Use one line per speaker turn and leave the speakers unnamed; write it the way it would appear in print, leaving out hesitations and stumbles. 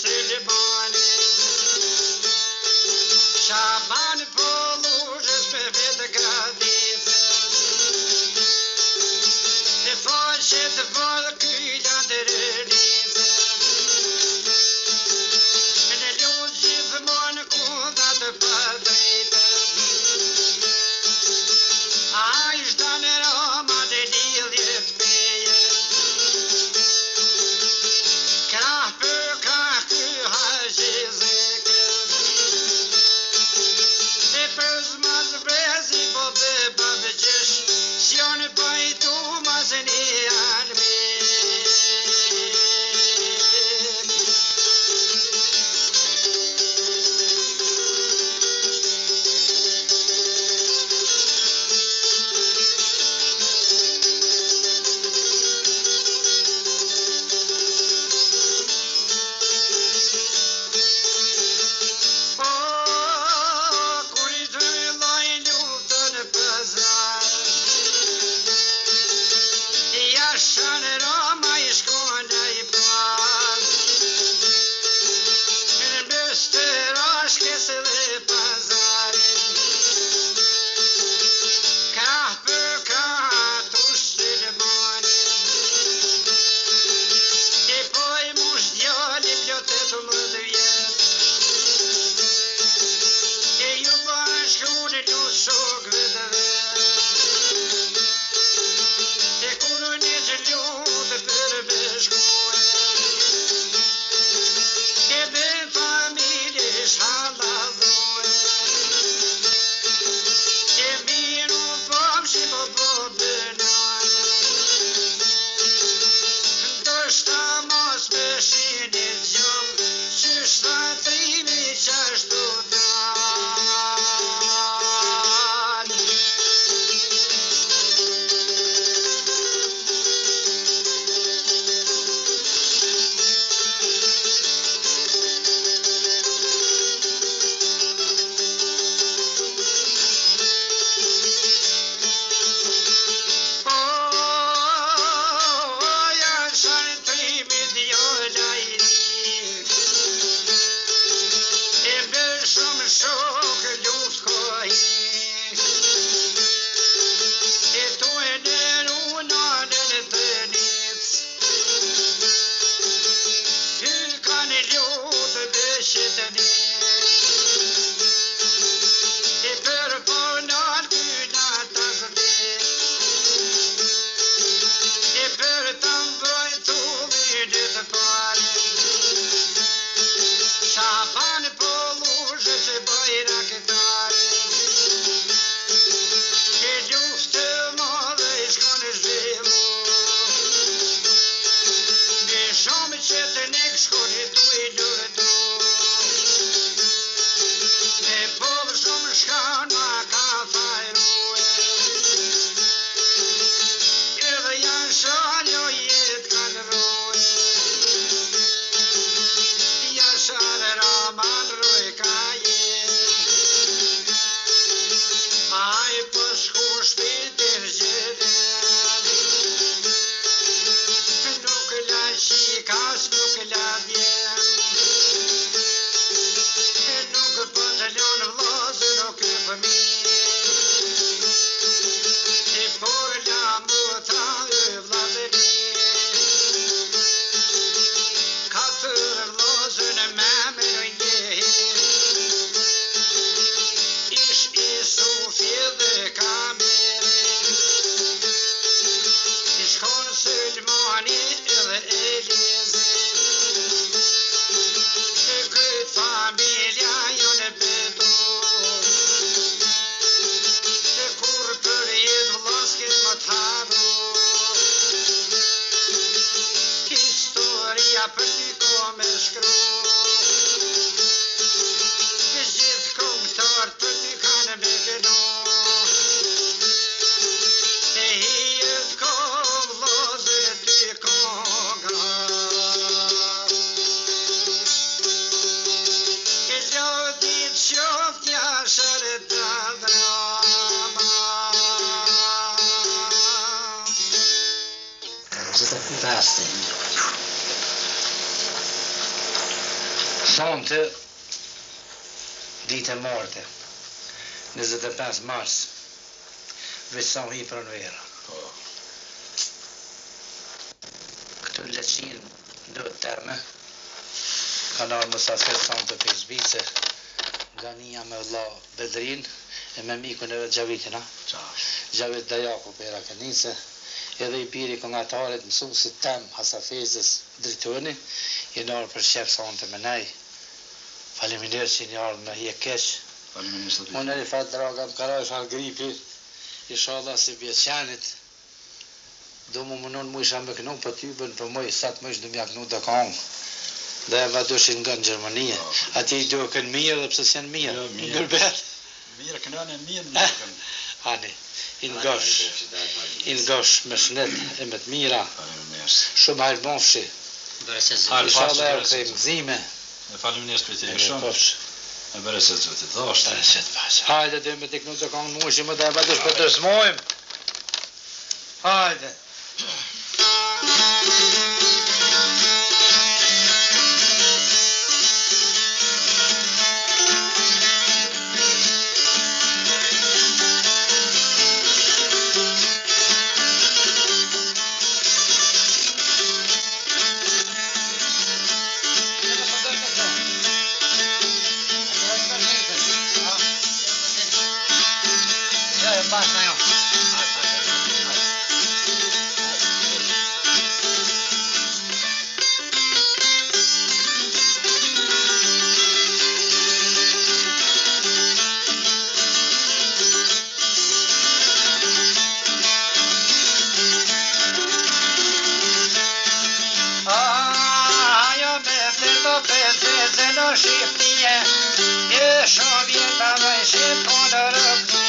Süleyman'ı Şaban poluşes me vetë gradizës E faqet vallë kyja të rërizës E në lutë gjithmonë kunda të padrejtës A ishta në Roma të lidhjet pejës Krah për krah ky haqizekës E për zmaz brezi po dhe bëvgjesh Sjonë pajtu mazën e arme Shane Roma I shkone I pas Në bështër ashkes dhe pazarin Krah për krah të Süleyman'ı E poj mush djali plotet më dhe vjet E ju bashkune lu shokve dhe vet E kur një gjëllutë për beshkuen E be familje shhalladhuen E miru popshi po bënan Ndështa mos me shinit gjëm Qyshta trimi qashtu dan Shok luft kohë E tu e nërë në të nic Ty kanë lutë bëshet të nic E për ponar kyna të zbit E për të mbrojtu mirë të pare Shaban poluşes e bayraktarı E luftë madhe I shkone zhvillu Me shumë që të nek shkone tu I luftu Me bovë shumë shkana ka fajrue Edhe janë shaljo jetë kanë rue Shane Roman roj ka jet Aj po shku shpitin gjithet Nuk la qikas, nuk la vjen Nuk po të lon vlazë, nuk e fëmi E por la mutra e vlazëri Katër vlazën e me Ish I Sufi dhe Kameri I shkon Süleyman'i edhe Elizi E këtë familja jonë betu E kur për jetë vlaskin më të haru Historia për ty ko me shkru Gjithë këngëtarët për ty kanë me gënu E hijet kom lozën e ty konga E lodit qoft jashër e dadrama
Just fantastic. Sonte, ditë e martë, 25 mars, veçson hi për në vera. Këtu leqin do të teme, kanë arë mësafir sonte për zbice, nga nija me vlla Bedrin, e me mikun e vetë Gjavitin, Gjavit Dajaku për Irakenice, edhe i biri këngatarit mësusit tem Hasafezës Dritoni, i nërë për shef sonte me nej. Faleminderit që një ardhë me hje keq. Unë e fat draga më karaj fal gripi, inshallah si vjeçanit, do më mënon mu isha me kënu për tybën për moj, sa të më ishtë du mja kënu të kongë. Dhe e va dushin nga në Gjermania. Ati i do kënë mirë dhe pëse s'janë mirë. Ngërbet.
Mirë kënën e mirë në kënë.
Hani, in gosh me shnet e me të mira. Shumë hajrë bofshi. Inshallah e këj mëzime.
E faleminderit për të shumë. E bereset zotit. Dhashtë.
Bereset pasha. Hajde dhe me të kënu të kongë mushi më dhe e va dush për të smojmë. Hajde. Shiftie, e shovjeta me shqip,